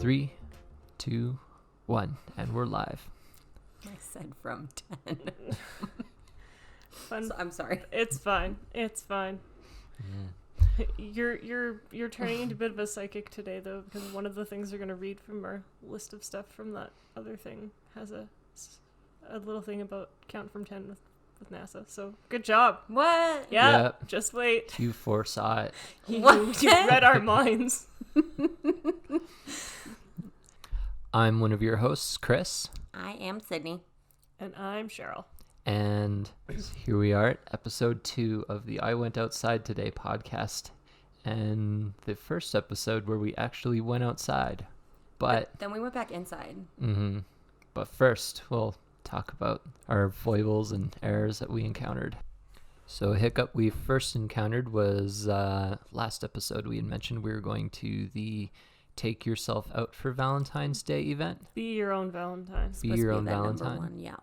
3, 2, 1, and we're live. I said from 10. Fun. So, I'm sorry. It's fine. It's fine. Yeah. You're turning into a bit of a psychic today, though, because one of the things you're going to read from our list of stuff from that other thing has a little thing about count from 10 with NASA. So good job. What? Yeah. Yep. Just wait. You foresaw it. You What? read our minds. I'm one of your hosts, Chris, I am Sydney. And I'm Sheryl. and here we are at episode 2 of the I Went Outside Today podcast, and the first episode where we actually went outside. But Then we went back inside. but first, we'll talk about our foibles and errors that we encountered. So a hiccup we first encountered was last episode we had mentioned we were going to the Take Yourself Out for Valentine's Day event. Be Your Own Valentine. Be Your Own Event number Valentine. 1, yeah.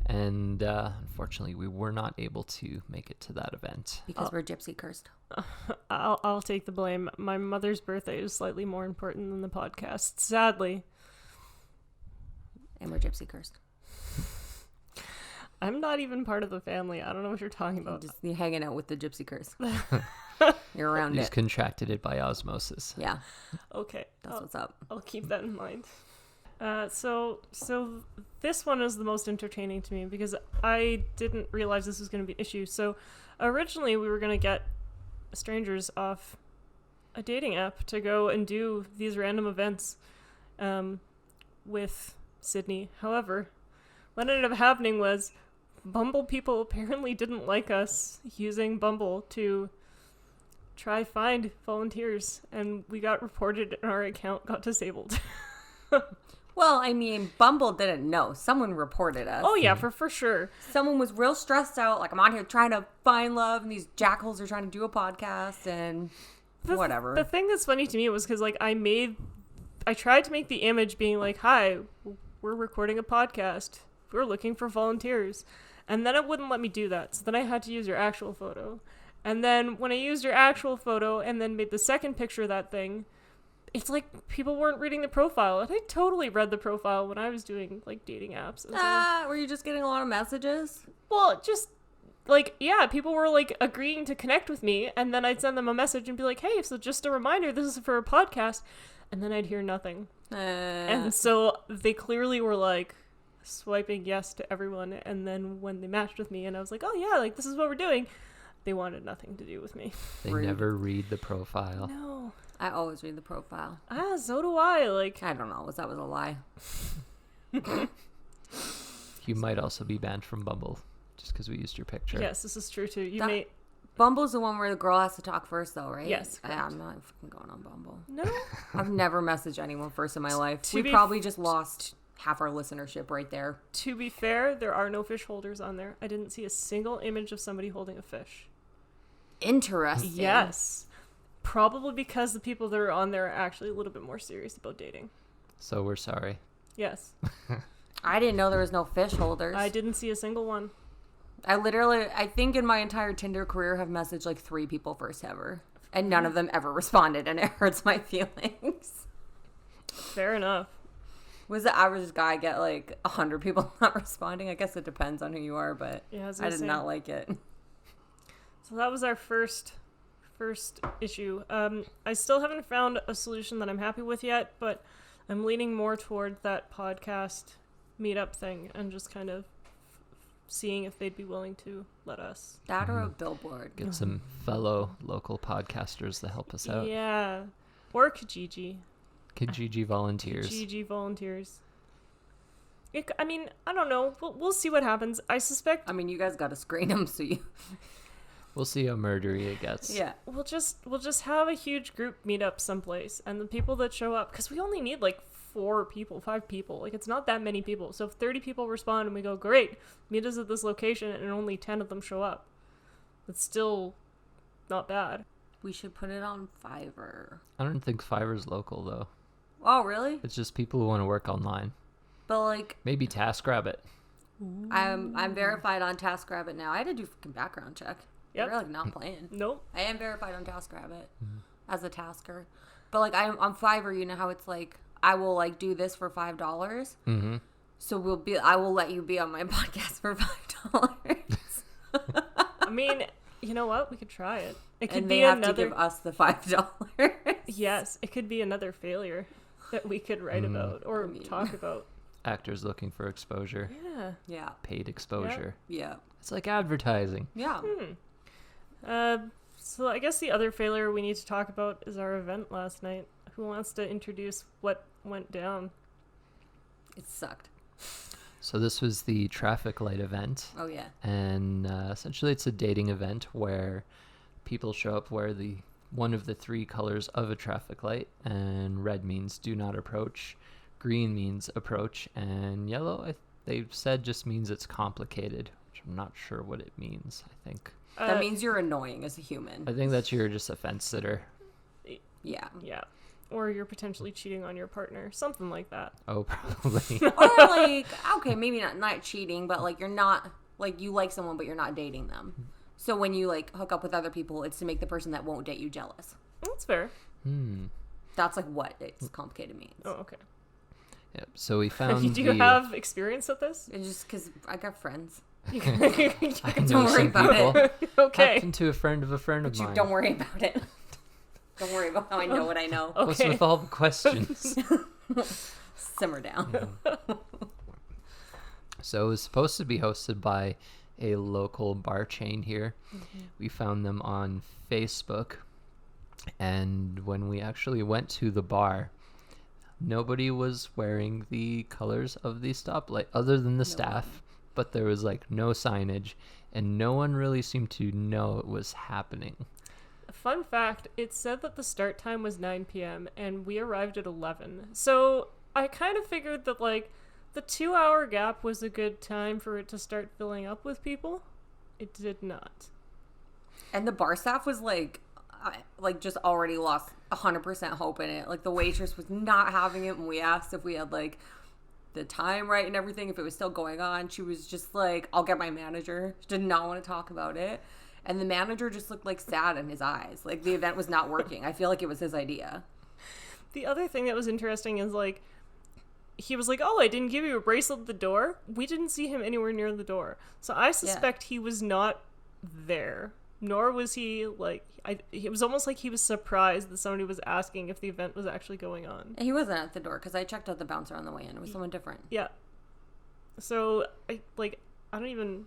And unfortunately, we were not able to make it to that event. Because we're gypsy cursed. I'll take the blame. My mother's birthday is slightly more important than the podcast, sadly. And we're gypsy cursed. I'm not even part of the family. I don't know what you're talking about. You're hanging out with the gypsy curse. You're around He's it. contracted it by osmosis. Yeah, Okay. that's what's up. I'll keep that in mind. So this one is the most entertaining to me because I didn't realize this was going to be an issue. So originally we were going to get strangers off a dating app to go and do these random events with Sydney. However, what ended up happening was Bumble people apparently didn't like us using Bumble to try find volunteers, and we got reported and our account got disabled. Well, I mean, Bumble didn't know. Someone reported us. Oh yeah, for sure. Someone was real stressed out. Like, I'm on here trying to find love, and these jackals are trying to do a podcast, and whatever. The thing that's funny to me was because, like, I tried to make the image being like, hi, we're recording a podcast. We're looking for volunteers. And then it wouldn't let me do that. So then I had to use your actual photo. And then when I used your actual photo and then made the second picture of that thing, it's like people weren't reading the profile. And I totally read the profile when I was doing, like, dating apps. And so, Were you just getting a lot of messages? well, just, like, yeah, people were, like, agreeing to connect with me. And then I'd send them a message and be like, hey, so just a reminder, this is for a podcast. And then I'd hear nothing. And so they clearly were, like, swiping yes to everyone. And then when they matched with me and I was like, oh, yeah, like, this is what we're doing, they wanted nothing to do with me. They Rude. never read the profile. No. I always read the profile. So do I. Like, I don't know. That was a lie. You might also be banned from Bumble just because we used your picture. yes, this is true, too. You That- may... Bumble's the one where the girl has to talk first, though, right? Yes, Yeah, correct. I'm not fucking going on Bumble. No. I've never messaged anyone first in my life. To We be probably just lost half our listenership right there. To be fair, there are no fish holders on there. I didn't see a single image of somebody holding a fish. Interesting. Yes. Probably because the people that are on there are actually a little bit more serious about dating. So we're sorry. Yes. I didn't know there was no fish holders. I didn't see a single one. I think in my entire Tinder career have messaged like 3 people first ever. And none of them ever responded, and it hurts my feelings. Fair enough. Was the average guy get like 100 people not responding? I guess it depends on who you are, but Yeah, as I did not like it. So that was our first issue. I still haven't found a solution that I'm happy with yet, but I'm leaning more toward that podcast meetup thing and just kind of seeing if they'd be willing to let us. That or a billboard. Get some fellow local podcasters to help us out. Yeah. Or Kijiji. Kijiji volunteers. Kijiji volunteers. I mean, I don't know. We'll see what happens. I suspect I mean, you guys got to screen them, so you... We'll see how murdery it gets. Yeah. we'll just have a huge group meetup someplace, and the people that show up, because we only need like 5 people, like it's not that many people. So if 30 people respond and we go, great, meet us at this location, and only 10 of them show up, it's still not bad. We should put it on Fiverr. I don't think Fiverr's local though. Oh, really? It's just people who want to work online. But like, Maybe TaskRabbit. I'm verified on TaskRabbit now. I had to do fucking background check. Yep. They're like not playing. Nope. I am verified on TaskRabbit as a tasker. But like I'm on Fiverr, you know how it's like I will like do this for $5. Mm-hmm. So I will let you be on my podcast for $5. I mean, you know what? We could try it. It could And be they have another. to give us the $5. Yes, it could be another failure that we could write about or talk about. Actors looking for exposure. Yeah. Yeah. Paid exposure. Yeah. It's like advertising. Yeah. So I guess the other failure we need to talk about is our event last night. Who wants to introduce what went down? It sucked. So this was the traffic light event. Oh, yeah. And essentially it's a dating event where people show up where one of the 3 colors of a traffic light, and red means do not approach, green means approach, and yellow, they said, just means it's complicated, which I'm not sure what it means. I think That means you're annoying as a human. I think that you're just a fence sitter. Yeah. Yeah. Or you're potentially cheating on your partner. Something like that. Oh, probably. Or like, okay, maybe not cheating, but like you're not, like you like someone, but you're not dating them. So when you like hook up with other people, it's to make the person that won't date you jealous. That's fair. That's like what it's complicated means. Oh, okay. Yep. So we found. Do you have experience with this? It's just because I got friends. I Don't know worry some about people. it. Okay. Happened to a friend of But mine. don't worry about it. Don't worry about how I know what I know. What's Okay. with all the questions? Simmer down. So it was supposed to be hosted by a local bar chain here. Mm-hmm. We found them on Facebook. And when we actually went to the bar, nobody was wearing the colors of the stoplight other than the staff. But there was like no signage, and no one really seemed to know it was happening. Fun fact, it said that the start time was 9 p.m. and we arrived at 11. So I kind of figured that like the 2-hour gap was a good time for it to start filling up with people. It did not. And the bar staff was like just already lost 100% hope in it. Like the waitress was not having it when we asked if we had like the time right and everything, if it was still going on. She was just like, I'll get my manager. She did not want to talk about it. And the manager just looked like sad in his eyes. Like the event was not working. I feel like it was his idea. The other thing that was interesting is like he was like, "Oh, I didn't give you a bracelet at the door." We didn't see him anywhere near the door. So I suspect he was not there. Nor was he like it was almost like he was surprised that somebody was asking if the event was actually going on. And he wasn't at the door because I checked out the bouncer on the way in. It was someone different. Yeah. So I don't even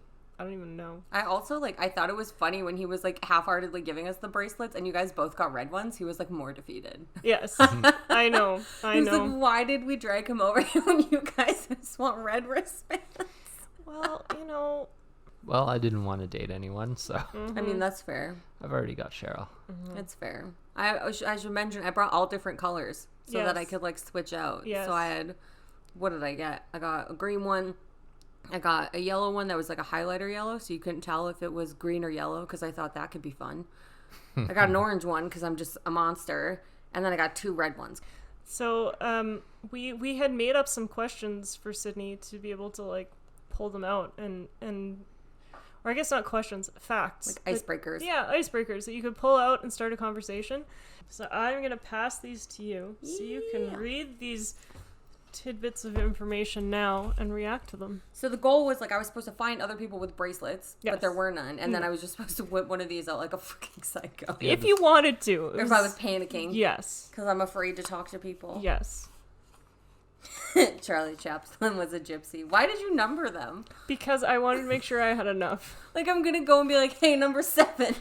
know. I also I thought it was funny when he was like half-heartedly giving us the bracelets and you guys both got red ones. He was like more defeated. Yes. I know. He was like, why did we drag him over here when you guys just want red wristbands? Well, Well, I didn't want to date anyone, so I mean, that's fair. I've already got Sheryl. It's fair. I should mention, I brought all different colors so that I Yes. could switch out. Yes. So I had, what did I get? I got a green one. I got a yellow one that was like a highlighter yellow, so you couldn't tell if it was green or yellow because I thought that could be fun. I got an orange one because I'm just a monster. And then I got 2 red ones. So we had made up some questions for Sydney to be able to pull them out and or I guess not questions, facts. Icebreakers. Yeah, icebreakers that you could pull out and start a conversation. So I'm going to pass these to you so you can read these tidbits of information now and react to them. So the goal was I was supposed to find other people with bracelets, Yes. but there were none. And then I was just supposed to whip one of these out like a freaking psycho. If you wanted to. If I was panicking. Yes. Because I'm afraid to talk to people. Yes. Charlie Chaplin was a gypsy. Why did you number them? Because I wanted to make sure I had enough. I'm going to go and be like, hey, number 7.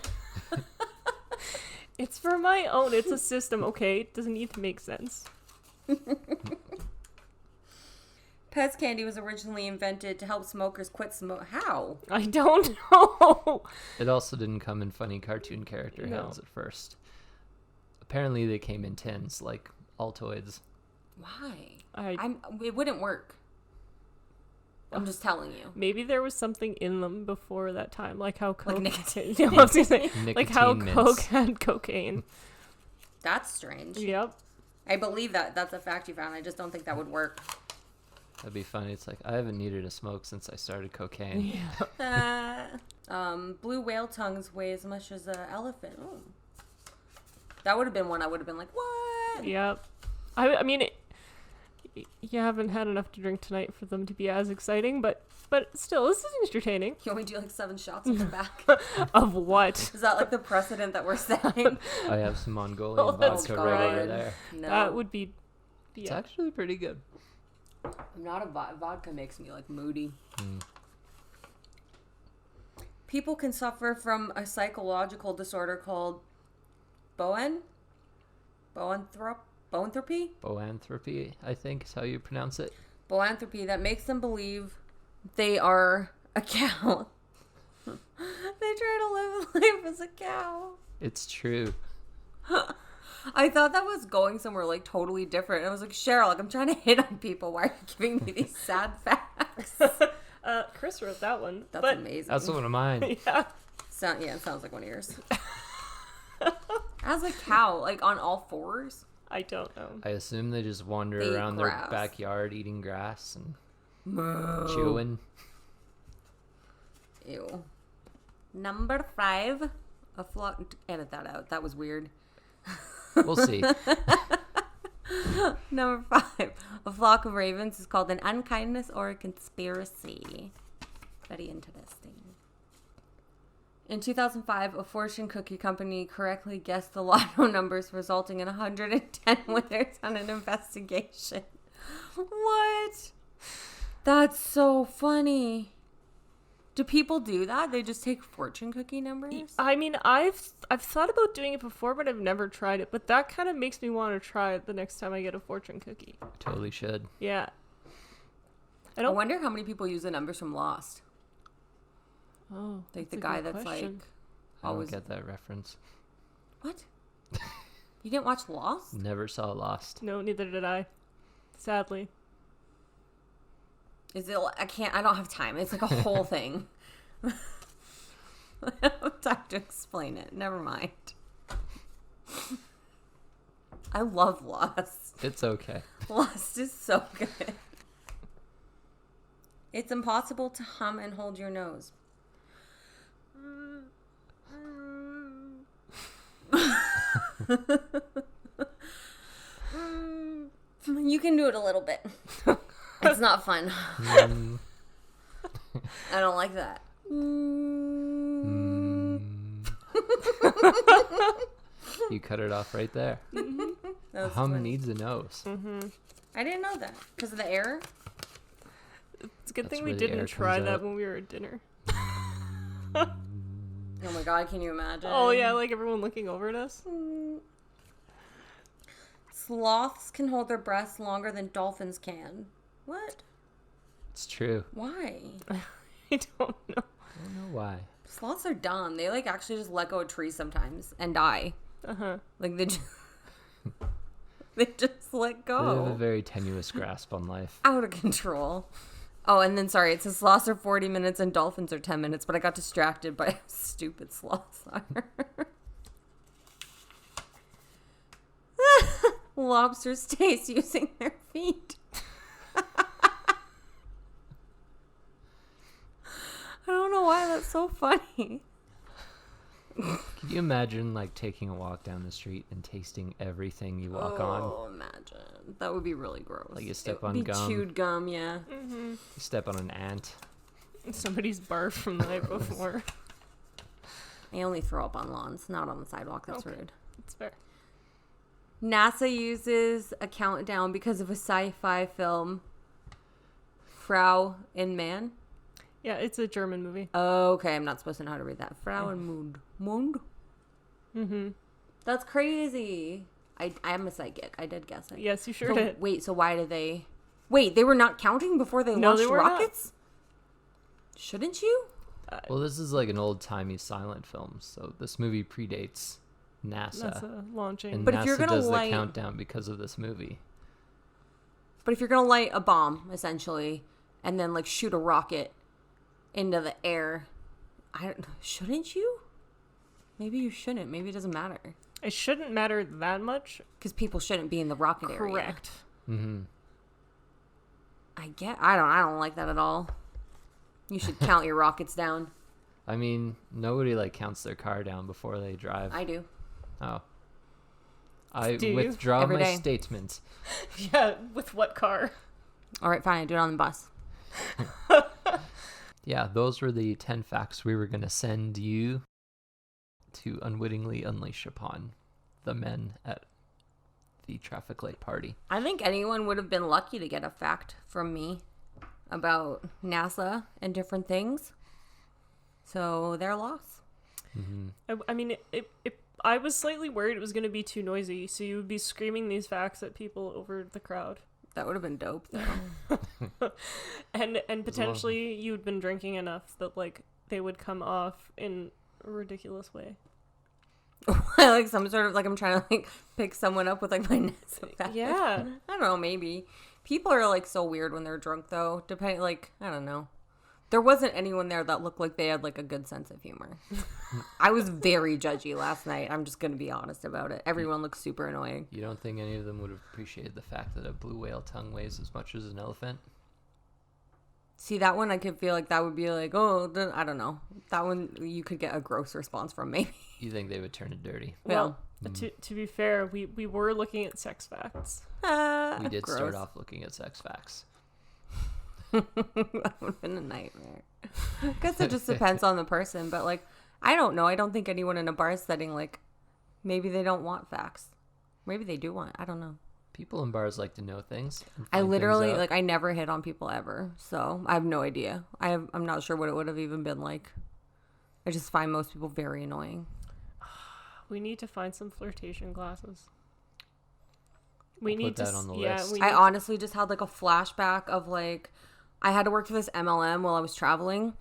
It's for my own. It's a system, okay? It doesn't need to make sense. Pez candy was originally invented to help smokers quit smoke. How? I don't know. It also didn't come in funny cartoon character hands at first. Apparently they came in tins, like Altoids. Why? It wouldn't work. I'm just telling you. Maybe there was something in them before that time, like how Coke. nicotine. I was gonna say, like how Nicotine Coke mints. had cocaine. That's strange. Yep. I believe that. That's a fact you found. I just don't think that would work. That'd be funny. It's I haven't needed a smoke since I started cocaine. Blue whale tongues weigh as much as an elephant. Ooh. That would have been one I would have been like, what? Yep. I mean, you haven't had enough to drink tonight for them to be as exciting, but still, this is entertaining. You want me to do like 7 shots in the back? Of what? Is that like the precedent that we're setting? I have some Mongolian Oh, that's vodka right over fine. there. No. That would be. It's Yeah. actually pretty good. I'm not a vodka makes me like moody. Mm. People can suffer from a psychological disorder called boanthropy, Boanthropy, I think is how you pronounce it. boanthropy, that makes them believe they are a cow. They try to live life as a cow. It's true. I thought that was going somewhere like totally different. I was like, Sheryl, like I'm trying to hit on people. Why are you giving me these sad facts? Chris wrote that one. That's but, amazing. That's one of mine. Yeah. Yeah, it sounds like one of yours. As a cow, like on all fours. I don't know. I assume they just wander They eat around their grass. backyard eating grass and Moo. chewing. Ew. Number 5, a flock. Edit that out. That was weird. We'll see. Number 5, a flock of ravens is called an unkindness or a conspiracy. Very interesting. In 2005, a fortune cookie company correctly guessed the lotto numbers, resulting in 110 winners on an investigation. What? That's so funny. Do people do that? They just take fortune cookie numbers? I mean, I've thought about doing it before, but I've never tried it. But that kind of makes me want to try it the next time I get a fortune cookie. Totally should. Yeah. I wonder how many people use the numbers from Lost. Oh, Like the that's a guy good that's question. like, I don't always. get that reference. What? You didn't watch Lost? Never saw Lost. No, neither did I. Sadly. Is it? I don't have time. It's like a whole thing. I don't have time to explain it. Never mind. I love Lost. It's okay. Lost is so good. It's impossible to hum and hold your nose. You can do it a little bit. It's not fun. Mm, I don't like that. mm. You cut it off right there. That was Hum funny. needs a nose. I didn't know that because of the air. It's a good That's thing we where the air didn't try comes that out. when we were at dinner. Oh my god, can you imagine? Oh yeah, like everyone looking over at us. Sloths can hold their breaths longer than dolphins can. What? It's true. Why? I don't know. I don't know why. Sloths are dumb. They like actually just let go of trees sometimes and die. Like they just they just let They have a go. very tenuous grasp on life. Out of control. Oh, and then sorry, it says sloths are 40 minutes and dolphins are 10 minutes, but I got distracted by how stupid sloths are. Lobsters taste using their feet. I don't know why that's so funny. Can you imagine like taking a walk down the street and tasting everything you walk on? Oh, imagine. That would be really gross. Like you step It would on be gum. chewed gum, yeah. You step on an ant. Somebody's barfed from the night before. I only throw up on lawns, not on the sidewalk. That's Okay. rude. It's fair. NASA uses a countdown because of a sci-fi film, Frau in Man. Yeah, it's a German movie. Oh, okay, I'm not supposed to know how to read that. Frau in Mond. Mond? Mm-hmm. That's crazy. I'm a psychic. I did guess it. Yes, you sure So, did. wait, so why did they... Wait, they were not counting before they No, launched they were not. rockets? Shouldn't you? Well, this is like an old-timey silent film, so this movie predates NASA. That's a launching. And But NASA if you're gonna does light- the countdown because of this movie. But if you're going to light a bomb, essentially, and then, like, shoot a rocket into the air, shouldn't you? Maybe you shouldn't. Maybe it doesn't matter. It shouldn't matter that much. Because people shouldn't be in the rocket area. Correct. Mm-hmm. I don't like that at all. You should count your rockets down. I mean, nobody like counts their car down before they drive. I do. Oh, I Do you? withdraw Every my day. statement. Yeah, with what car? All right, fine. I do it on the bus. Yeah, those were the 10 facts we were going to send you to unwittingly unleash upon the men at the traffic light party. I think anyone would have been lucky to get a fact from me about NASA and different things. So their loss. I mean, I was slightly worried it was going to be too noisy, so you would be screaming these facts at people over the crowd. That would have been dope, though. And potentially you had been drinking enough that, like, they would come off in a ridiculous way. Like some sort of, like, I'm trying to, like, pick someone up with, like, my NASA fact. Yeah. I don't know, maybe. People are, like, so weird when they're drunk, though. Depending, like, I don't know. There wasn't anyone there that looked like they had, like, a good sense of humor. I was very judgy last night. I'm just going to be honest about it. Everyone looks super annoying. You don't think any of them would have appreciated the fact that a blue whale tongue weighs as much as an elephant? See, that one I could feel like that would be like, oh, I don't know. That one you could get a gross response from, maybe. You think they would turn it dirty? Well, to be fair, we were looking at sex facts. We did gross. start off looking at sex facts. That would have been a nightmare. I guess it just depends on the person, but like, I don't know. I don't think anyone in a bar setting, like, maybe they don't want facts. Maybe they do want. I don't know. People in bars like to know things. And I find literally, things out. like, I never hit on people ever, so I have no idea. I'm not sure what it would have even been like. I just find most people very annoying. We need to find some flirtation classes. We I'll need put to that on the yeah, list. we I need honestly just had like a flashback of like, I had to work for this MLM while I was traveling,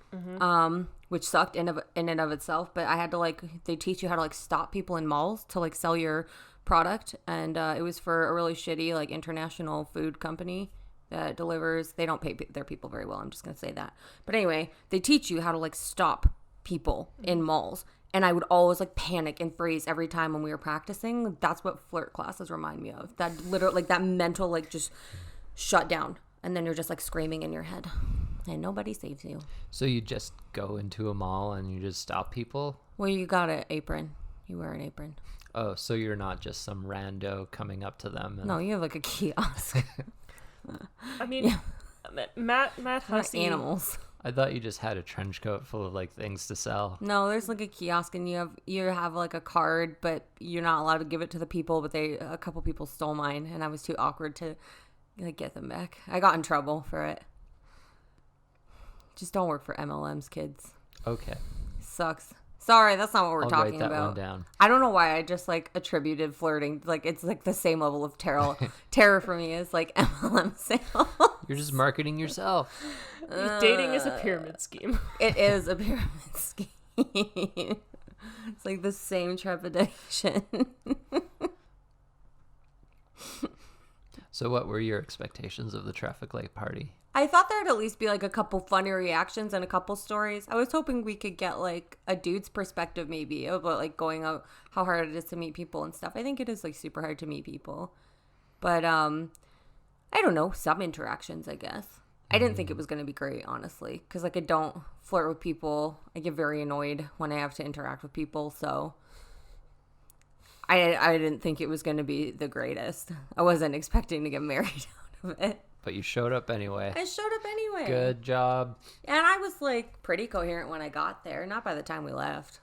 which sucked in and of itself. But I had to like, they teach you how to like stop people in malls to like sell your product, and it was for a really shitty like international food company that delivers. They don't pay their people very well. I'm just gonna say that. But anyway, they teach you how to like stop people in malls. And I would always like panic and freeze every time when we were practicing. That's what flirt classes remind me of. That literal, like that mental, like just shut down. And then you're just like screaming in your head. And nobody saves you. So you just go into a mall and you just stop people? Well, you got an apron. You wear an apron. Oh, so you're not just some rando coming up to them? And... No, you have like a kiosk. I mean, Matt Not Hussey. animals. I thought you just had a trench coat full of like things to sell. No, there's like a kiosk and you have like a card, but you're not allowed to give it to the people. But a couple people stole mine, and I was too awkward to like get them back. I got in trouble for it. Just don't work for MLMs, kids. Okay. Sucks. Sorry, that's not what we're I'll talking write that about. one down. I don't know why I just like attributed flirting, like it's like the same level of terror for me as like MLM sales. You're just marketing yourself. Dating is a pyramid scheme. It is a pyramid scheme. It's like the same trepidation. So what were your expectations of the traffic light party? I thought there'd at least be like a couple funny reactions and a couple stories. I was hoping we could get like a dude's perspective maybe about like going out, how hard it is to meet people and stuff. I think it is like super hard to meet people. But I don't know, some interactions, I guess. I didn't think it was going to be great, honestly, because like I don't flirt with people. I get very annoyed when I have to interact with people, so I didn't think it was going to be the greatest. I wasn't expecting to get married out of it. But you showed up anyway. I showed up anyway. Good job. And I was like pretty coherent when I got there, not by the time we left.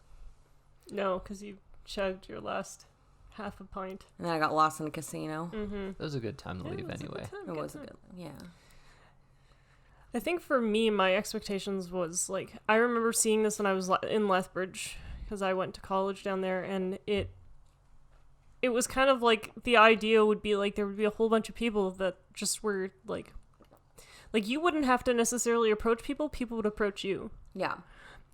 No, because you chugged your last half a pint. And then I got lost in a casino. It was a good time to leave anyway. It was a good, yeah. I think for me, my expectations was like, I remember seeing this when I was in Lethbridge, because I went to college down there, and it was kind of like the idea would be like there would be a whole bunch of people that just were like you wouldn't have to necessarily approach people would approach you. Yeah.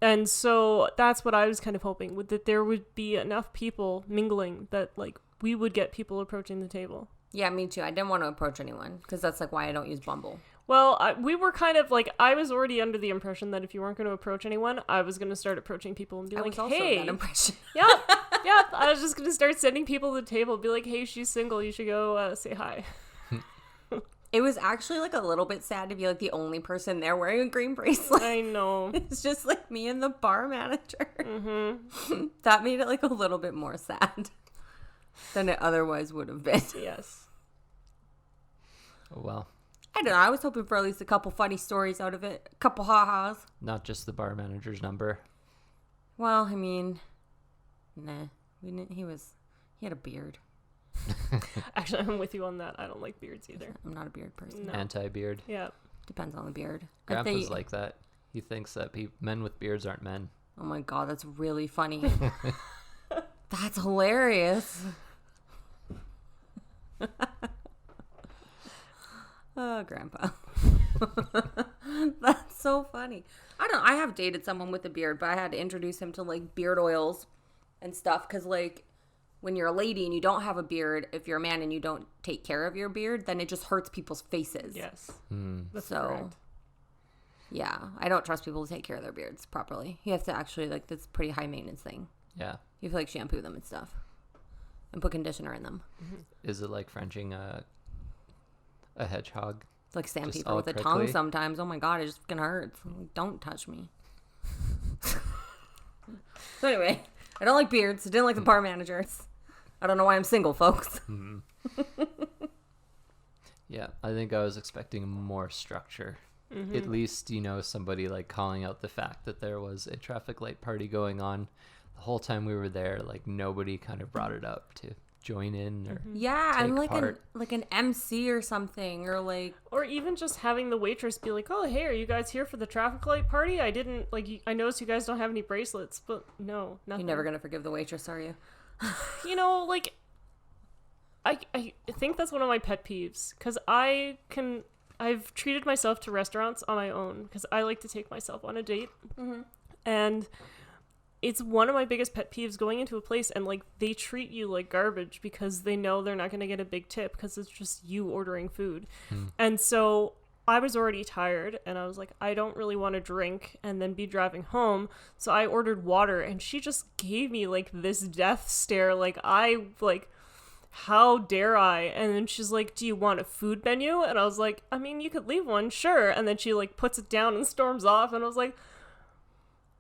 And so that's what I was kind of hoping, that there would be enough people mingling that like we would get people approaching the table. Yeah, me too. I didn't want to approach anyone because that's like why I don't use Bumble. Well, we were kind of like, I was already under the impression that if you weren't going to approach anyone, I was going to start approaching people and be I like, was also hey, that impression. yeah, I was just going to start sending people to the table, be like, hey, she's single, you should go say hi. It was actually like a little bit sad to be like the only person there wearing a green bracelet. I know. It's just like me and the bar manager. Mm-hmm. That made it like a little bit more sad. than it otherwise would have been. Yes. Oh, well, I don't know. I was hoping for at least a couple funny stories out of it. A couple ha-has. not just the bar manager's number. Well, I mean, nah. He had a beard. Actually, I'm with you on that. I don't like beards either. I'm not a beard person. No. Anti-beard. Yeah. Depends on the beard. If Grandpa's like that. He thinks that men with beards aren't men. Oh my god, that's really funny. That's hilarious. Oh, Grandpa. That's so funny. I have dated someone with a beard, but I had to introduce him to like beard oils and stuff because like when you're a lady and you don't have a beard, if you're a man and you don't take care of your beard, then it just hurts people's faces. Yes. That's So, correct. Yeah, I don't trust people to take care of their beards properly. You have to actually, like, that's a pretty high maintenance thing. Yeah. You have to, like, shampoo them and stuff. And put conditioner in them. Is it like Frenching a hedgehog? It's like Just sandpaper all with a prickly? tongue sometimes. Oh my god, it just fucking hurts. Don't touch me. So anyway, I don't like beards. I didn't like the bar managers. I don't know why I'm single, folks. Yeah, I think I was expecting more structure. At least, somebody like calling out the fact that there was a traffic light party going on. The whole time we were there, like nobody kind of brought it up to join in or Yeah, take I'm like part. an MC or something, or like Or even just having the waitress be like, "Oh, hey, are you guys here for the traffic light party? I didn't I noticed you guys don't have any bracelets, but no, nothing." you're never gonna forgive the waitress, are you? Like I think that's one of my pet peeves because I've treated myself to restaurants on my own because I like to take myself on a date, and it's one of my biggest pet peeves going into a place and like they treat you like garbage because they know they're not going to get a big tip because it's just you ordering food. And so I was already tired and I was like, I don't really want to drink and then be driving home. So I ordered water and she just gave me like this death stare. How dare I? And then she's like, do you want a food menu? And I was like, I mean, you could leave one, sure. And then she like puts it down and storms off. And I was like,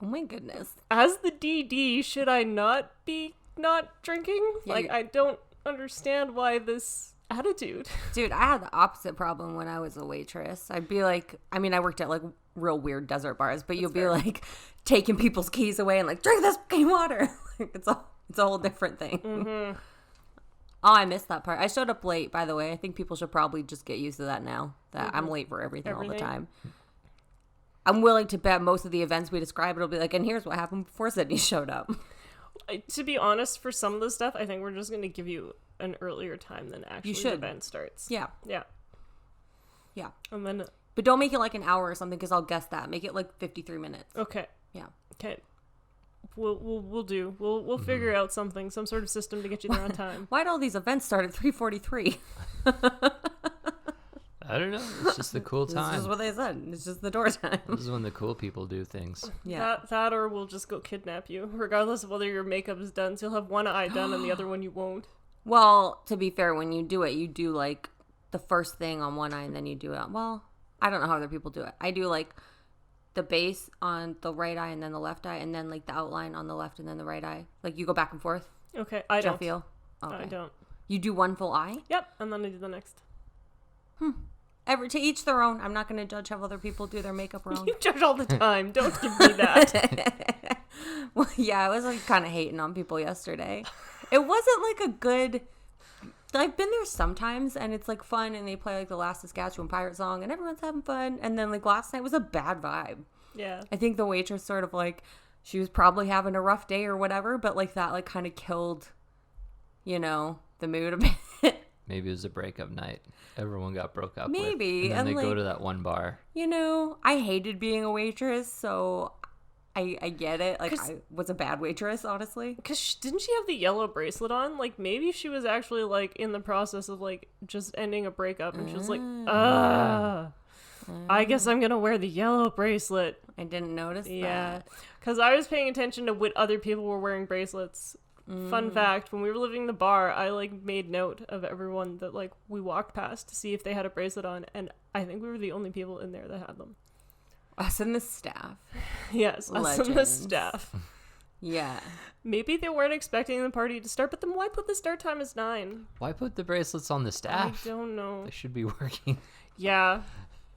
Oh my goodness. as the DD, should I not be not drinking? Yeah, I don't understand why this attitude. Dude, I had the opposite problem when I was a waitress. I'd be like, I worked at like real weird desert bars, but you'll be like taking people's keys away and like, drink this fucking water. Like, it's a whole different thing. Oh, I missed that part. I showed up late, by the way. I think people should probably just get used to that now, that I'm late for everything all the time. I'm willing to bet most of the events we describe, it'll be like, and here's what happened before Sydney showed up. To be honest, for some of the stuff, I think we're just going to give you an earlier time than actually the event starts. Yeah. Yeah. Yeah. And then... But don't make it like an hour or something, because I'll guess that. Make it like 53 minutes. Okay. Yeah. Okay. We'll figure out something, some sort of system to get you there on time. Why'd all these events start at 3:43? I don't know. It's just the cool time. This is what they said. It's just the door time. This is when the cool people do things. Yeah. That or we'll just go kidnap you, regardless of whether your makeup is done. So you'll have one eye done and the other one you won't. Well, to be fair, when you do it, you do like the first thing on one eye and then you do it. Well, I don't know how other people do it. I do like the base on the right eye and then the left eye and then like the outline on the left and then the right eye. Like you go back and forth. Okay, I don't. Feel? Okay. I don't. You do one full eye? Yep, and then I do the next. To each their own. I'm not going to judge how other people do their makeup wrong. You judge all the time. Don't give me that. Well, yeah, I was like kind of hating on people yesterday. It wasn't like a good... I've been there sometimes and it's like fun and they play like the last Saskatchewan pirate song and everyone's having fun. And then like last night was a bad vibe. Yeah. I think the waitress sort of like, she was probably having a rough day or whatever, but like that like kind of killed, the mood a bit. Maybe it was a breakup night. Everyone got broke up Maybe. with. And then they go like, to that one bar. I hated being a waitress, so I get it. Like, I was a bad waitress, honestly. Because didn't she have the yellow bracelet on? Like, maybe she was actually, like, in the process of, like, just ending a breakup. And she was like, I guess I'm going to wear the yellow bracelet. I didn't notice that. Yeah. Because I was paying attention to what other people were wearing bracelets. Fun fact, when we were leaving the bar, I, like, made note of everyone that, like, we walked past to see if they had a bracelet on. And I think we were the only people in there that had them. Us and the staff. Yes, us and the Legends. staff. Yeah. Maybe they weren't expecting the party to start, but then why put the start time as 9? Why put the bracelets on the staff? I don't know. They should be working. Yeah.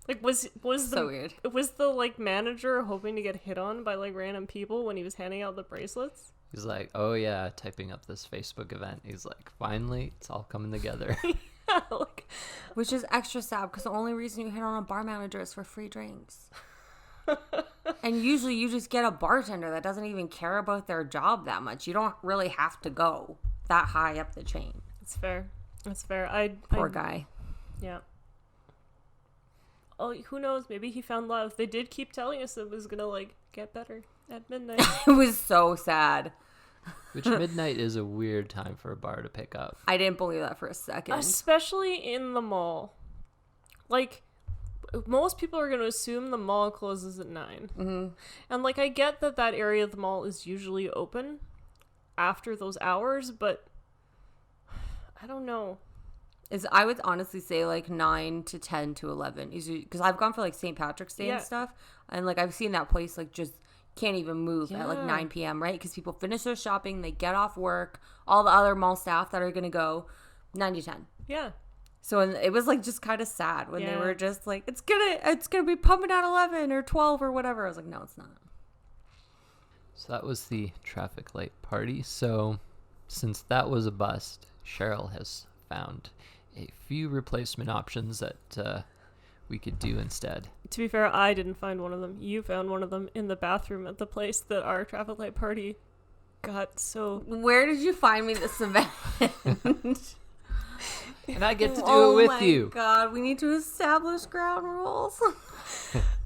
Like, was So weird. the like manager hoping to get hit on by like random people when he was handing out the bracelets? He's like, oh yeah, typing up this Facebook event. He's like, finally, it's all coming together. Yeah, like, Which is extra sad because the only reason you hit on a bar manager is for free drinks. And usually you just get a bartender that doesn't even care about their job that much. You don't really have to go that high up the chain. it's fair. It's fair. Poor guy. Yeah. Oh, who knows? Maybe he found love. They did keep telling us it was gonna like get better at midnight. It was so sad. Which midnight is a weird time for a bar to pick up. I didn't believe that for a second. Especially in the mall. Like, most people are going to assume the mall closes at 9. Mm-hmm. And, like, I get that that area of the mall is usually open after those hours, but I don't know. I would honestly say, like, 9 to 10 to 11. Because I've gone for, like, St. Patrick's Day and stuff. And, like, I've seen that place, like, just can't even move at, like, 9 p.m., right? Because people finish their shopping, they get off work, all the other mall staff that are going to go 9 to 10. Yeah. So it was like just kind of sad when they were just like, it's gonna be pumping at 11 or 12 or whatever. I was like, no, it's not. So that was the traffic light party. So since that was a bust, Sheryl has found a few replacement options that we could do instead. To be fair, I didn't find one of them. You found one of them in the bathroom at the place that our traffic light party got so... Where did you find me this event? And I get to do it with you. Oh my god, we need to establish ground rules.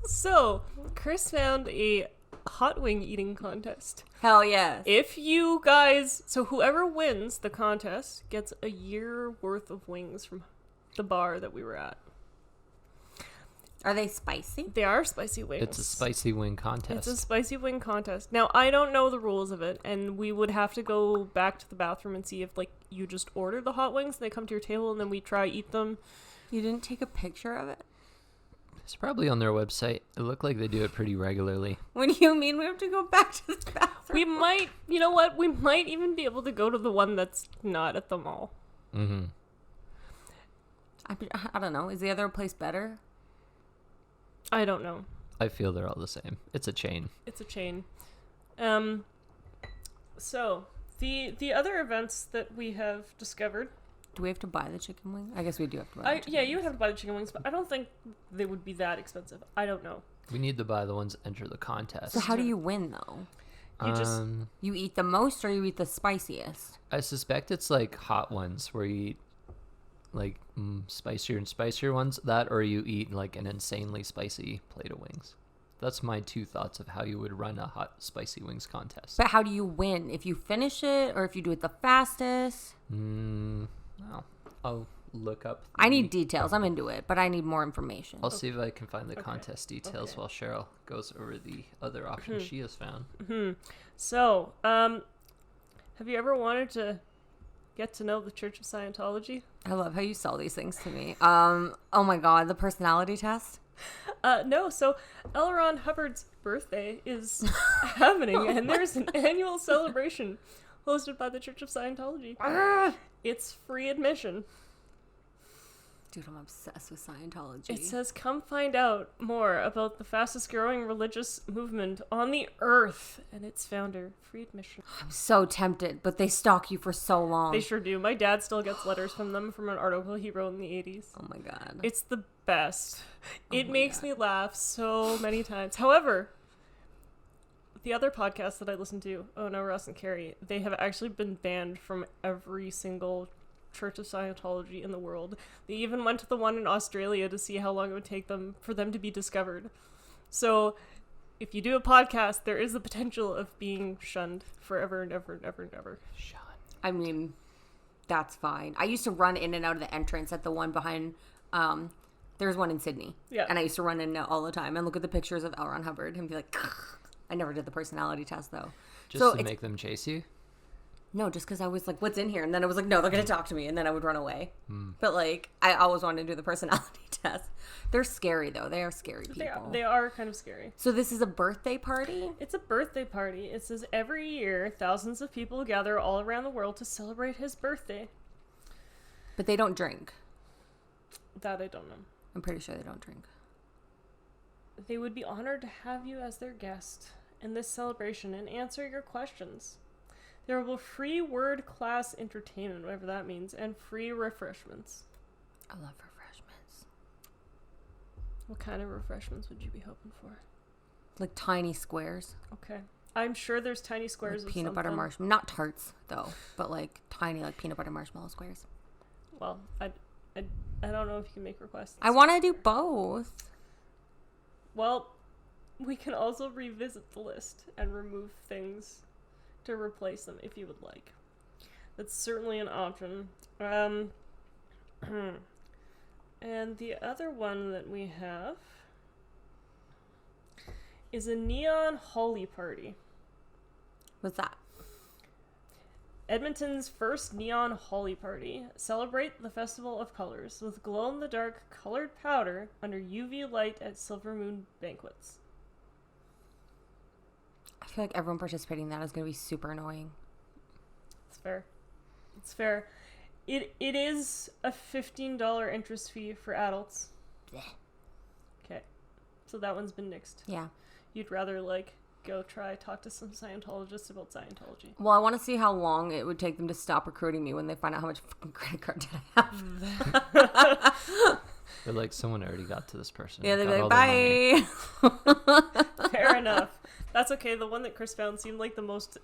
So, Chris found a hot wing eating contest. Hell yes. If you guys... So whoever wins the contest gets a year worth of wings from the bar that we were at. Are they spicy? They are spicy wings. It's a spicy wing contest. It's a spicy wing contest. Now, I don't know the rules of it, and we would have to go back to the bathroom and see if, like, you just order the hot wings, and they come to your table, and then we try eat them. You didn't take a picture of it? It's probably on their website. It looked like they do it pretty regularly. What do you mean we have to go back to the bathroom? We might, you know what? We might even be able to go to the one that's not at the mall. Mm-hmm. I don't know. Is the other place better? I don't know. I feel they're all the same. It's a chain. It's a chain. So, the other events that we have discovered... Do we have to buy the chicken wing? I guess we do have to buy the chicken Yeah, you would have to buy the chicken wings, but I don't think they would be that expensive. I don't know. We need to buy the ones that enter the contest. So how do you win, though? You You eat the most or you eat the spiciest? I suspect it's like hot ones where you eat like spicier and spicier ones, that or you eat like an insanely spicy plate of wings. That's my two thoughts of how you would run a hot spicy wings contest. But how do you win? If you finish it or if you do it the fastest? Well, I'll look up. I need details. I'm into it, but I need more information. I'll see if I can find the contest details while Sheryl goes over the other options she has found. So, have you ever wanted to get to know the Church of Scientology? I love how you sell these things to me. Oh my god, the personality test? No, so L. Ron Hubbard's birthday is happening, and there's an annual celebration hosted by the Church of Scientology. It's free admission. Dude, I'm obsessed with Scientology. It says, come find out more about the fastest growing religious movement on the earth and its founder. Free admission. I'm so tempted, but they stalk you for so long. They sure do. My dad still gets letters from them from an article he wrote in the 80s. Oh my god. It's the best. It makes me laugh so many times. However, the other podcasts that I listen to, Oh No, Russ and Carrie, they have actually been banned from every single Church of Scientology in the world. They even went to the one in Australia to see how long it would take them for them to be discovered. So if you do a podcast, there is the potential of being shunned forever and ever and ever and ever. Sean. I mean, that's fine. I used to run in and out of the entrance at the one behind, there's one in Sydney. Yeah. And I used to run in and out all the time and look at the pictures of L. Ron Hubbard and be like, I never did the personality test though. Just so to make them chase you? No, just because I was like, what's in here? And then I was like, no, they're going to talk to me. And then I would run away. But like, I always wanted to do the personality test. They're scary, though. They are scary people. They are kind of scary. So this is a birthday party? It's a birthday party. It says every year, thousands of people gather all around the world to celebrate his birthday. But they don't drink. That I don't know. I'm pretty sure they don't drink. They would be honored to have you as their guest in this celebration and answer your questions. There will be free word class entertainment, whatever that means, and free refreshments. I love refreshments. What kind of refreshments would you be hoping for? Like tiny squares. Okay. I'm sure there's tiny squares Like of peanut butter something. marshmallow. Not tarts, though, but like tiny like peanut butter marshmallow squares. Well, I don't know if you can make requests. I want to do both. Well, we can also revisit the list and remove things to replace them if you would like. That's certainly an option. And the other one that we have is a neon holly party. What's that? Edmonton's first neon holly party. Celebrate the festival of colors with glow-in-the-dark colored powder under UV light at Silver Moon Banquets. I feel like everyone participating in that is going to be super annoying. It's fair. It's fair. It is a $15 interest fee for adults. Blech. Okay. So that one's been nixed. Yeah. You'd rather, go talk to some Scientologists about Scientology. Well, I want to see how long it would take them to stop recruiting me when they find out how much fucking credit card debt I have. But like someone already got to this person. Yeah, they'd be got like, all their money. bye. Fair enough. That's okay. The one that Chris found seemed like the most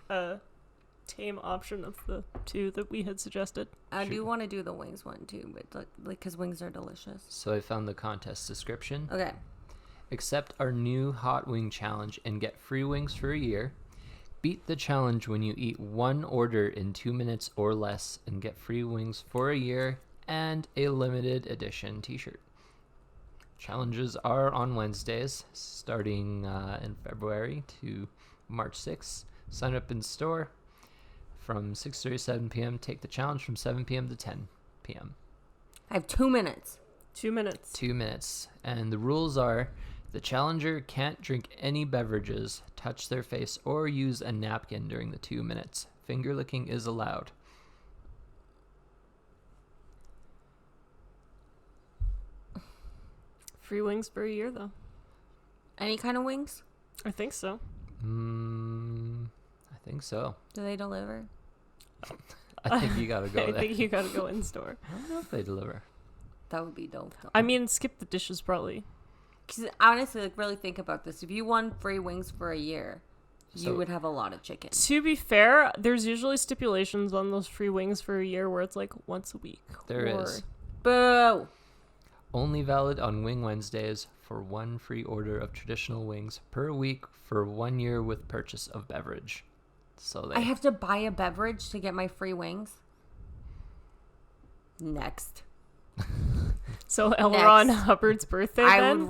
tame option of the two that we had suggested. I do want to do the wings one too, but because wings are delicious. So I found the contest description. Okay. Accept our new hot wing challenge and get free wings for a year. Beat the challenge when you eat one order in 2 minutes or less and get free wings for a year and a limited edition t-shirt. Challenges are on Wednesdays starting in February to March 6th. Sign up in store from 6:30 to 7 p.m. Take the challenge from 7 p.m. to 10 p.m. I have 2 minutes. 2 minutes. 2 minutes. And the rules are the challenger can't drink any beverages, touch their face, or use a napkin during the 2 minutes. Finger licking is allowed. Free wings for a year, though. Any kind of wings? I think so. I think so. Do they deliver? I think you gotta go I there. think you gotta go in store. I don't know if they deliver. That would be dope. Though. I mean, skip the dishes probably. Because honestly, really think about this. If you won free wings for a year, you So- would have a lot of chicken. To be fair, there's usually stipulations on those free wings for a year where it's once a week. There is. Boo! Only valid on Wing Wednesdays for one free order of traditional wings per week for 1 year with purchase of beverage. So I have to buy a beverage to get my free wings. Next. So L. Ron Next. Hubbard's birthday I then? would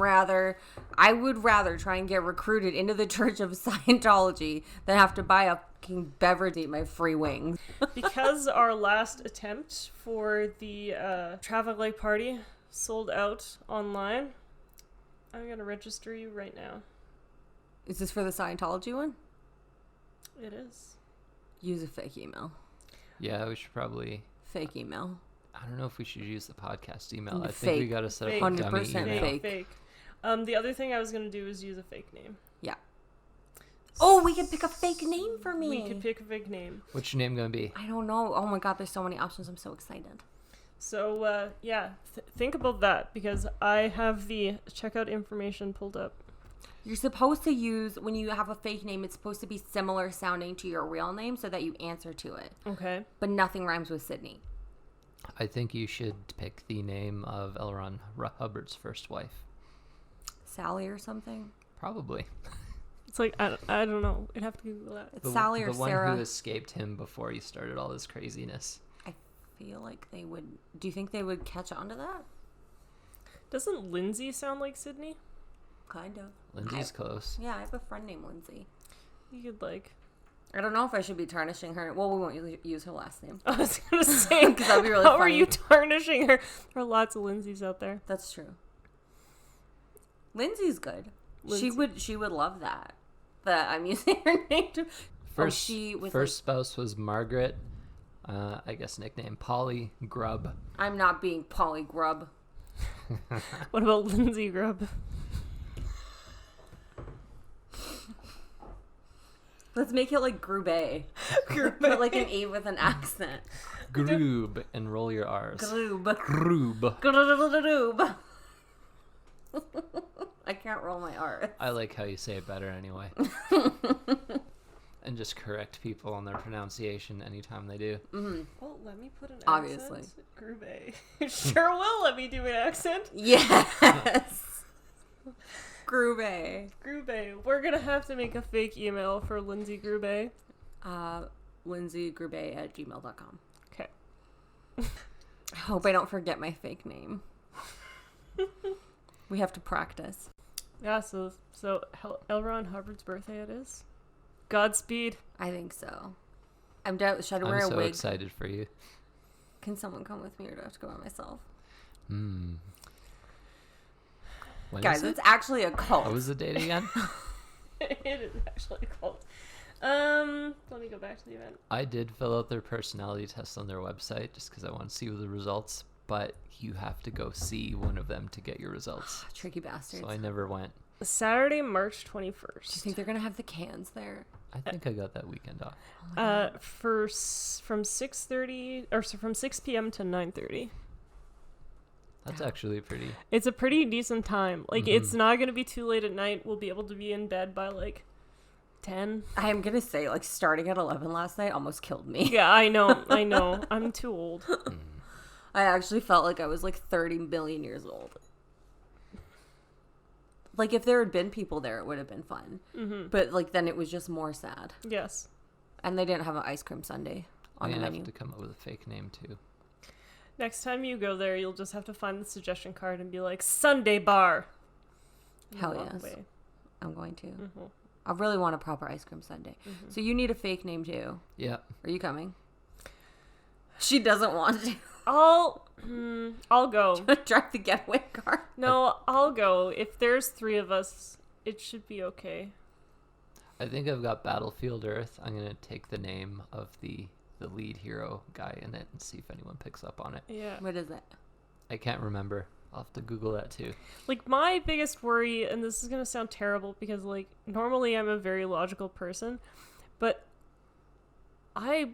rather try and get recruited into the Church of Scientology than have to buy a fucking beverage to eat my free wings. Because our last attempt for the traffic light party sold out online, I'm going to register you right now. Is this for the Scientology one? It is. Use a fake email. Yeah, we should probably... Fake email. I don't know if we should use the podcast email. I think Fake. we gotta set up Fake. a dummy 100% email. fake. The other thing I was going to do is use a fake name. Yeah. Oh, we could pick a fake name for me. We could pick a fake name. What's your name gonna be? I don't know. Oh my god, there's so many options. I'm so excited. So, think about that because I have the checkout information pulled up. You're supposed to use, when you have a fake name, it's supposed to be similar sounding to your real name so that you answer to it. Okay. But nothing rhymes with Sydney. I think you should pick the name of L. Ron Hubbard's first wife. Sally or something? Probably. It's I don't know. I'd have to Google that. It's Sally or the one Sarah. who escaped him before he started all this craziness. I feel like they would. Do you think they would catch on to that? Doesn't Lindsay sound like Sydney? Kind of. Lindsay's close. Yeah, I have a friend named Lindsay. You could I don't know if I should be tarnishing her. Well, we won't use her last name. I was gonna say, Because that'd be really how funny. are you tarnishing her? There are lots of Lindsays out there. That's true. Lindsay's good. Lindsay. She would love that. That I'm using her name to. First, she was first spouse was Margaret. I guess nickname Polly Grub. I'm not being Polly Grub. What about Lindsay Grub? Let's make it like Grube. But like an A with an accent. Groob and roll your R's. Groob. Groob. Groob. I can't roll my R. I like how you say it better anyway. And just correct people on their pronunciation anytime they do. Mm-hmm. Well, let me put an Obviously. accent. Grube. Sure will let me do an accent. Yes. Grube. Grube. We're gonna have to make a fake email for Lindsay Grube. LindsayGrube@gmail.com. Okay. I hope I don't forget my fake name. We have to practice. Yeah, so L. Ron Hubbard's birthday it is. Godspeed. I think so. Should I wear I'm a so wig? excited for you. Can someone come with me or do I have to go by myself? When Guys, is it? it's actually a cult. What was the date again? It is actually a cult. Let me go back to the event. I did fill out their personality test on their website just because I want to see the results, but you have to go see one of them to get your results. Tricky bastards. So I never went. Saturday, March 21st. Do you think they're going to have the cans there? I think I got that weekend off. From 6:30 or so from 6 p.m. to 9:30. That's actually pretty. It's a pretty decent time. Like it's not going to be too late at night. We'll be able to be in bed by like 10. I am going to say, like, starting at 11 last night almost killed me. Yeah, I know. I'm too old. I actually felt like I was like 30 million years old. Like, if there had been people there, it would have been fun. Mm-hmm. But, like, then it was just more sad. Yes. And they didn't have an ice cream sundae on the I menu. have to come up with a fake name too. Next time you go there, you'll just have to find the suggestion card and be like, Sunday bar. And Hell walk yes. away. I'm going to. Mm-hmm. I really want a proper ice cream sundae. Mm-hmm. So you need a fake name, too. Yeah. Are you coming? She doesn't want to. I'll go. Drive the getaway car. No, I'll go. If there's 3 of us, it should be okay. I think I've got Battlefield Earth. I'm going to take the name of the lead hero guy in it and see if anyone picks up on it. Yeah. What is it? I can't remember. I'll have to Google that too. Like, my biggest worry, and this is going to sound terrible because, like, normally I'm a very logical person, but I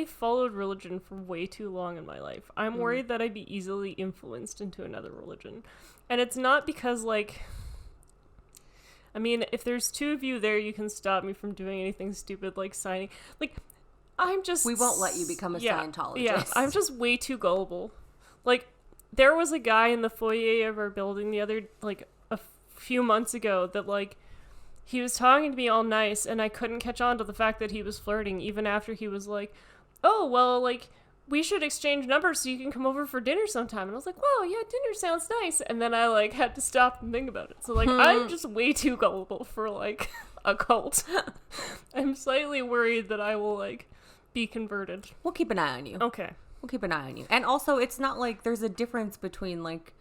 followed religion for way too long in my life. I'm worried that I'd be easily influenced into another religion. And it's not because, like, I mean, if there's 2 of you there, you can stop me from doing anything stupid like signing. Like, I'm just... We won't let you become a Scientologist. Yeah, I'm just way too gullible. Like, there was a guy in the foyer of our building the other, like, a few months ago that, like, he was talking to me all nice, and I couldn't catch on to the fact that he was flirting, even after he was like, oh, well, like, we should exchange numbers so you can come over for dinner sometime. And I was like, wow, yeah, dinner sounds nice. And then I, like, had to stop and think about it. So, like, I'm just way too gullible for, like, a cult. I'm slightly worried that I will, like, be converted. We'll keep an eye on you. Okay. We'll keep an eye on you. And also, it's not like there's a difference between, like,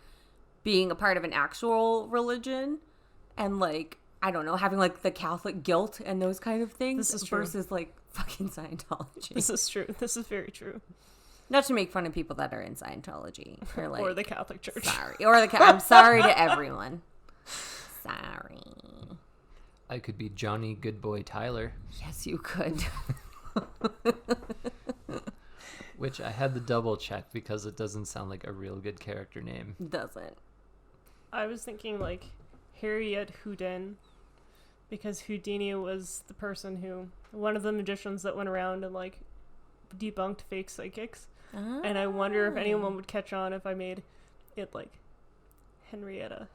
being a part of an actual religion and, like, I don't know, having, like, the Catholic guilt and those kind of things. This is true. Versus, like, fucking Scientology. This is true. This is very true. Not to make fun of people that are in Scientology. Or, like, Or the Catholic Church. sorry. I'm sorry to everyone. Sorry. I could be Johnny Goodboy Tyler, Yes, you could. which I had to double check because it doesn't sound like a real good character name. Doesn't. I was thinking, like, Harriet Houdin, because Houdini was the person who, one of the magicians that went around and, like, debunked fake psychics. And I wonder if anyone would catch on if I made it, like, Henrietta.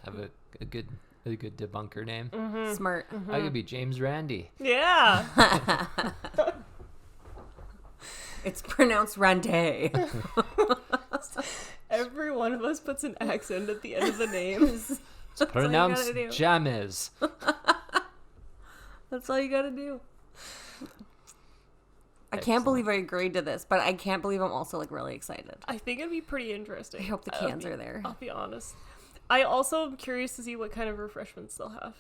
Have a good debunker name. Smart. I could be James Randi. Yeah! It's pronounced Rande. Every one of us puts an accent at the end of the name. Pronounced do. James. That's all you gotta do. I can't believe I agreed to this, but I can't believe I'm also like really excited. I think ituld be pretty interesting. I hope the cans are there. I'll be honest. I also am curious to see what kind of refreshments they'll have.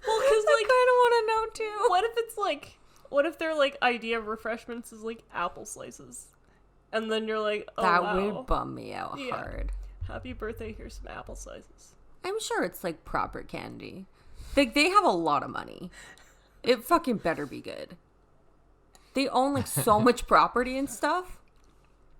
Well, because like, I kind of want to know too. what if their like idea of refreshments is like apple slices, and then you're like, oh That wow, would bum me out hard. happy birthday, here's some apple slices. I'm sure it's like proper candy. Like they have a lot of money. It fucking better be good. They own like so much property and stuff.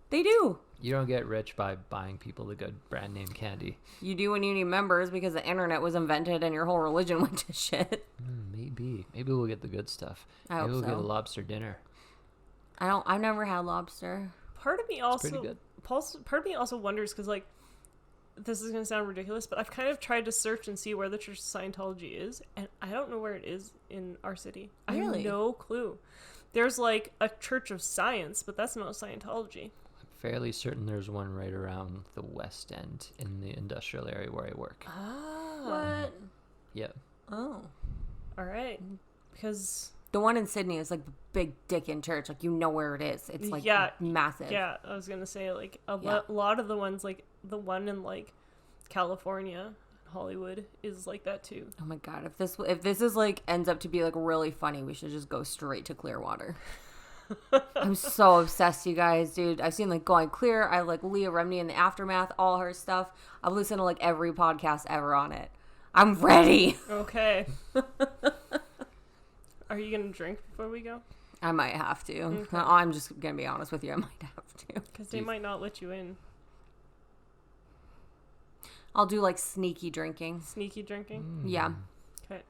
They do. You don't get rich by buying people the good brand name candy. You do when you need members because the internet was invented and your whole religion went to shit. Maybe we'll get the good stuff. I Maybe hope we'll so. get a lobster dinner. I've never had lobster. Part of me Pretty good. part of me also wonders because like this is gonna sound ridiculous, but I've kind of tried to search and see where the Church of Scientology is, and I don't know where it is in our city. Really? I have no clue. There's like a Church of Science, but that's not Scientology. I'm fairly certain there's one right around the West End in the industrial area where I work. What? Yep. Oh. All right, because The one in Sydney is like the big dickin' church. Like, you know where it is. It's like massive. yeah, I was gonna say like a Yeah. lot of the ones like the one in like California, Hollywood is like that too. Oh my god, if this is like ends up to be like really funny, we should just go straight to Clearwater. I'm so obsessed, you guys, dude. I've seen like Going Clear. I like Leah Remini in the Aftermath, all her stuff. I've listened to like every podcast ever on it. I'm ready. Okay. Are you gonna drink before we go? I might have to. Okay. I'm just gonna be honest with you. I might have to. Because they might not let you in. I'll do like sneaky drinking. Sneaky drinking. Yeah, Okay.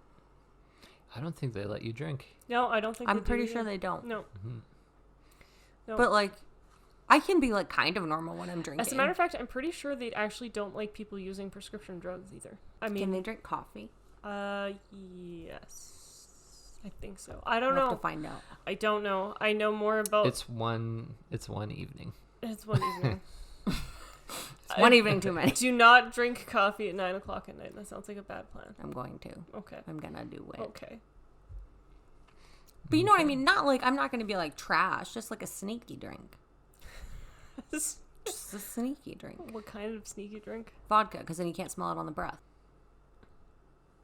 I don't think they let you drink. No, I don't think. I'm they do pretty either. sure they don't. No. No. But like, I can be like kind of normal when I'm drinking. As a matter of fact, I'm pretty sure they actually don't like people using prescription drugs either. I mean, can they drink coffee? Yes. I think so. I don't We'll know. have to find out. I don't know. I know more about. It's one evening. It's one evening. It's one evening too many. Do not drink coffee at 9:00 at night. That sounds like a bad plan. I'm going to. Okay. I'm gonna do it. Okay. But you know what I mean? Not like, I'm not gonna be like trash. Just like a sneaky drink. Just a sneaky drink. What kind of sneaky drink? Vodka, because then you can't smell it on the breath.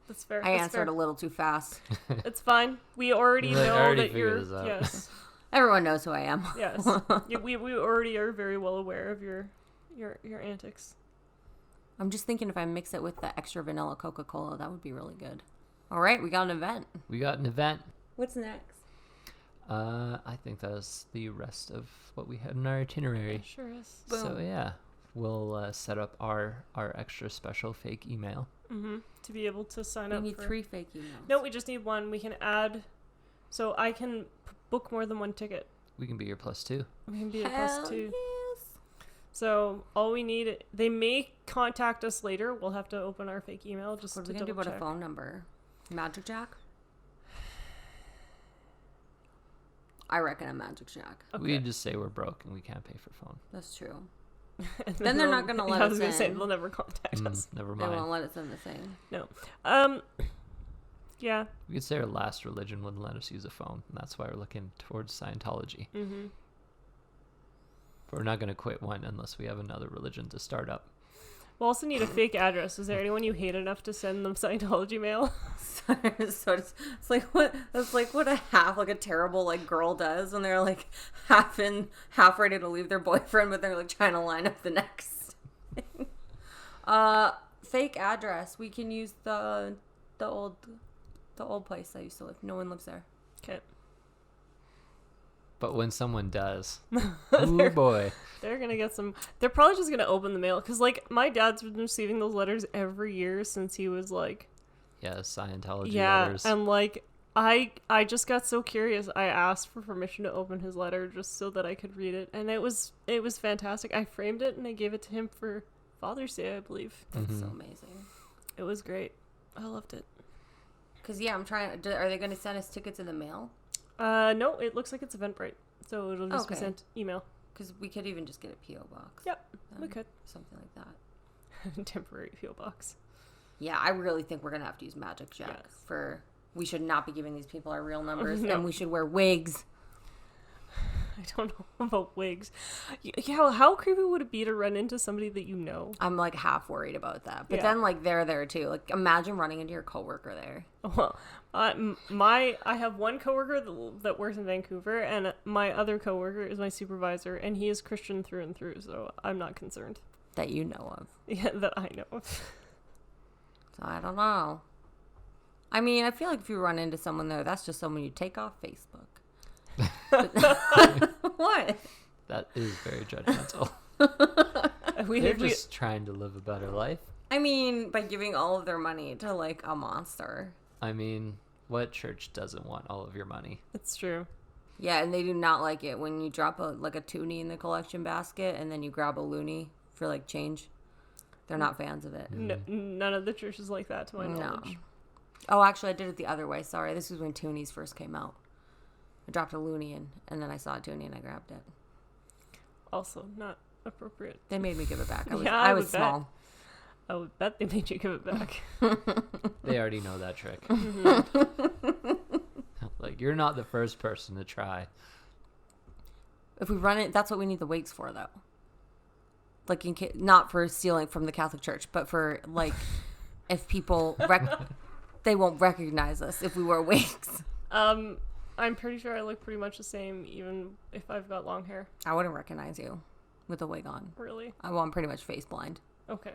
That's fair. I That's answered fair. a little too fast. It's fine. We already They know already that you're. figured this out. Yes. Everyone knows who I am. Yes. Yeah, we already are very well aware of your antics. I'm just thinking if I mix it with the extra vanilla Coca-Cola, that would be really good. All right, we got an event. We got an event. What's next? I think that was the rest of what we had in our itinerary. It sure is. So yeah, we'll set up our extra special fake email. Mm-hmm. To be able to sign We up need for 3 fake emails. No, we just need one. We can add, so I can book more than one ticket. We can be your +2. We can be a Hell +2. yes. So all we need, they may contact us later. We'll have to open our fake email just What are to we gonna do double about a check. phone number? Magic Jack? I reckon a Magic Jack. Okay. We just say we're broke and we can't pay for phone. That's true. And Then they're not they'll- gonna let I was us gonna say in. they'll never contact us. Never They mind. won't let us in the thing. No. Yeah. We could say our last religion wouldn't let us use a phone, and that's why we're looking towards Scientology. Mm-hmm. But we're not going to quit one unless we have another religion to start up. We'll also need a fake address. Is there anyone you hate enough to send them Scientology mail? So it's like what that's like what a terrible like girl does when they're like half ready to leave their boyfriend, but they're like trying to line up the next thing. Fake address. We can use the old place I used to live. No one lives there. Okay. But when someone does, oh boy. They're gonna get some. They're probably just gonna open the mail because, like, my dad's been receiving those letters every year since he was like, Yeah, Scientology yeah, letters. and like, I just got so curious. I asked for permission to open his letter just so that I could read it, and it was fantastic. I framed it and I gave it to him for Father's Day, I believe. That's so amazing. It was great. I loved it. Cause yeah, I'm trying. Are they going to send us tickets in the mail? No, it looks like it's Eventbrite, so it'll just be Okay. sent email. Because we could even just get a PO box. Yep, we could. Something like that. Temporary PO box. Yeah, I really think we're gonna have to use Magic Jack Yes. for We should not be giving these people our real numbers, No. and we should wear wigs. I don't know about wigs. Yeah, how creepy would it be to run into somebody that you know? I'm like half worried about that. But Yeah. then like they're there too. Like imagine running into your coworker there. Well, I have one coworker that works in Vancouver, and my other coworker is my supervisor, and he is Christian through and through, so I'm not concerned. That you know of. Yeah, that I know of. So I don't know. I mean, I feel like if you run into someone there, that's just someone you take off Facebook. What? That is very judgmental. We They're just trying to live a better life. I mean, by giving all of their money to like a monster. I mean, what church doesn't want all of your money? It's true. Yeah, and they do not like it when you drop a toonie in the collection basket and then you grab a loony for like change. They're not fans of it. No, none of the churches like that, to my knowledge. Oh, actually, I did it the other way. Sorry, this was when toonies first came out. I dropped a loony in, and then I saw a toonie and I grabbed it. Also, not appropriate. They made me give it back. Yeah, I I was would bet. small. I would bet they made you give it back. They already know that trick. Like, you're not the first person to try. If we run it, that's what we need the wigs for, though. Like, not for stealing from the Catholic Church, but for, like, if people, they won't recognize us if we wear wigs. I'm pretty sure I look pretty much the same, even if I've got long hair. I wouldn't recognize you with a wig on. Really? I'm pretty much face blind, Okay.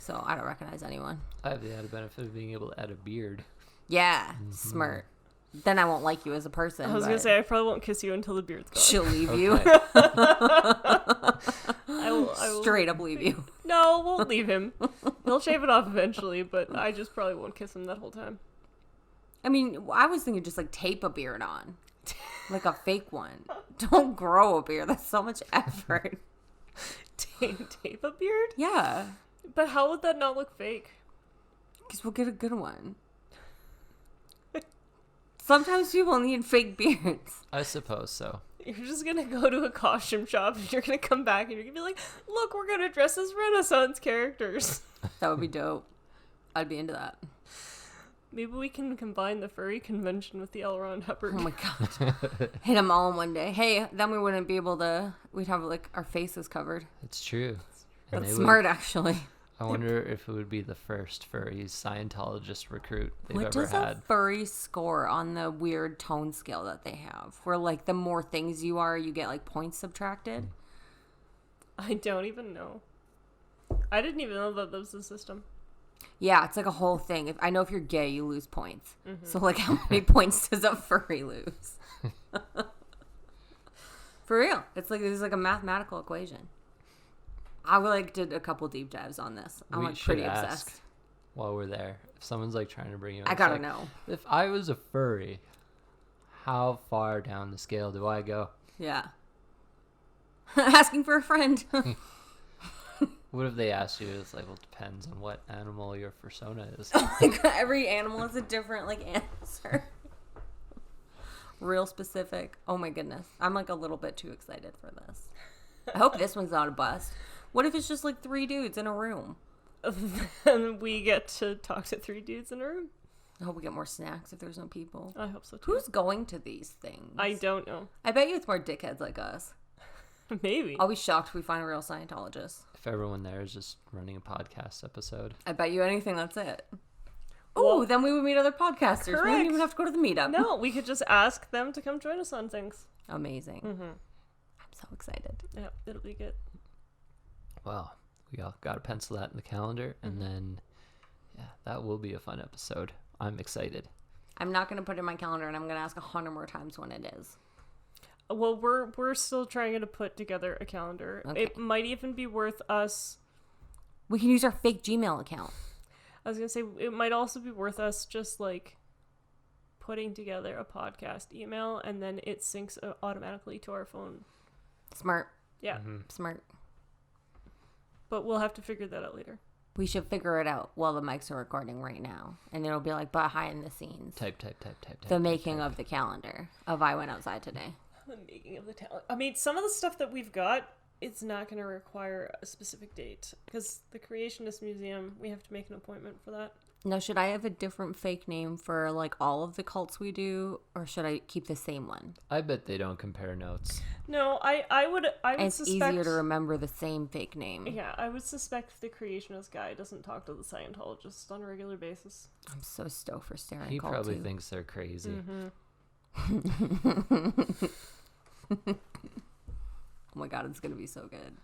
so I don't recognize anyone. I have the added benefit of being able to add a beard. Yeah, smart. Then I won't like you as a person. I was going to say, I probably won't kiss you until the beard's gone. she'll leave you. Okay. I will Straight up leave you. No, won't leave him. He'll shave it off eventually, but I just probably won't kiss him that whole time. I mean, I was thinking just like tape a beard on, like a fake one. Don't grow a beard. That's so much effort. Tape a beard? Yeah, But how would that not look fake? because we'll get a good one. Sometimes people need fake beards. I suppose so. You're just going to go to a costume shop and you're going to come back and you're going to be like, look, we're going to dress as Renaissance characters. That would be dope. I'd be into that. Maybe we can combine the furry convention with the L. Ron Hubbard. Oh my god. Hit them all in one day. Hey, then we wouldn't be able to, we'd have like our faces covered. It's true. And That's they smart, actually. I wonder if it would be the first furry Scientologist recruit they've What ever does had. a furry score on the weird tone scale that they have? Where like the more things you are, you get like points subtracted? I don't even know. I didn't even know that was the system. Yeah, it's like a whole thing. I know if you're gay, you lose points. So like how many points does a furry lose? For real. It's like a mathematical equation. I like did a couple deep dives on this. I'm We like should pretty ask obsessed. while we're there. If someone's like trying to bring you in, I it's gotta like, know. If I was a furry, how far down the scale do I go? Yeah. Asking for a friend. What if they asked you? It's like, well, it depends on what animal your persona is. Oh my god, every animal is a different like answer. Real specific. Oh my goodness. I'm like a little bit too excited for this. I hope this one's not a bust. What if it's just like 3 dudes in a room? And we get to talk to 3 dudes in a room. I hope we get more snacks if there's no people. I hope so too. Who's going to these things? I don't know. I bet you it's more dickheads like us. Maybe. I'll be shocked if we find a real Scientologist. If everyone there is just running a podcast episode. I bet you anything that's it. Well, Ooh, then we would meet other podcasters. We correct. wouldn't even have to go to the meetup. No, we could just ask them to come join us on things. Amazing. Mm-hmm. I'm so excited. Yeah, it'll be good. Well, we all got to pencil that in the calendar, and then, yeah, that will be a fun episode. I'm excited. I'm not going to put it in my calendar, and I'm going to ask 100 more times when it is. Well, we're still trying to put together a calendar. Okay. It might even be worth us. We can use our fake Gmail account. I was gonna say it might also be worth us just like putting together a podcast email, and then it syncs automatically to our phone. Smart. Yeah, Smart. but we'll have to figure that out later. We should figure it out while the mics are recording right now. And it'll be like behind the scenes. Type. The making of the calendar of I Went Outside Today. The making of the talent. I mean, some of the stuff that we've got, it's not going to require a specific date because the Creationist Museum, we have to make an appointment for that. Now, should I have a different fake name for like all of the cults we do, or should I keep the same one? I bet they don't compare notes. No, I would It's suspect easier to remember the same fake name. Yeah, I would suspect the creationist guy doesn't talk to the Scientologists on a regular basis. I'm so stoked for staring. He cult probably too. thinks they're crazy. Oh my god, it's gonna be so good.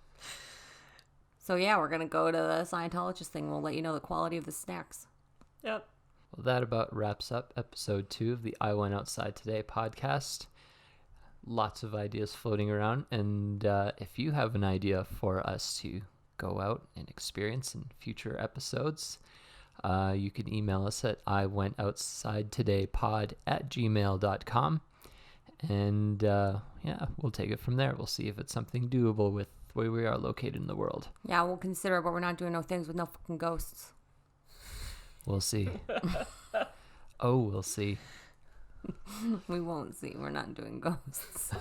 So yeah, we're gonna go to the Scientologist thing. We'll let you know the quality of the snacks. Yep. Well, that about wraps up episode 2 of the I Went Outside Today podcast. Lots of ideas floating around, and if you have an idea for us to go out and experience in future episodes, you can email us at iwentoutsidetodaypod@gmail.com, and yeah, we'll take it from there. We'll see if it's something doable with where we are located in the world. Yeah, we'll consider it, but we're not doing no things with no fucking ghosts. We'll see. Oh, we'll see. We won't see. We're not doing ghosts.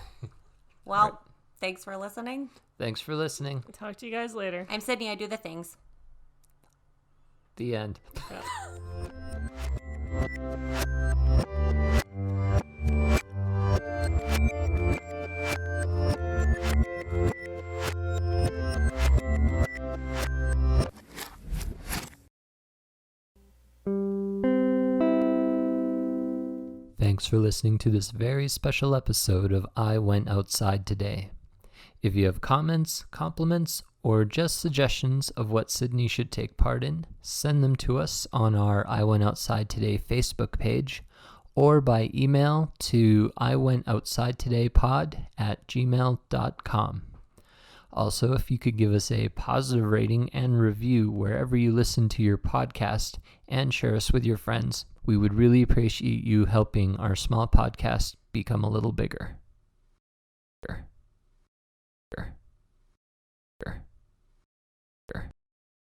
Well, Right. Thanks for listening. Thanks for listening. Talk to you guys later. I'm Sydney. I do the things. The end. Yeah. Thanks for listening to this very special episode of I Went Outside Today. If you have comments, compliments, or just suggestions of what Sydney should take part in, send them to us on our I Went Outside Today Facebook page or by email to iwentoutsidetodaypod@gmail.com. Also, if you could give us a positive rating and review wherever you listen to your podcast and share us with your friends, we would really appreciate you helping our small podcast become a little bigger. Sure.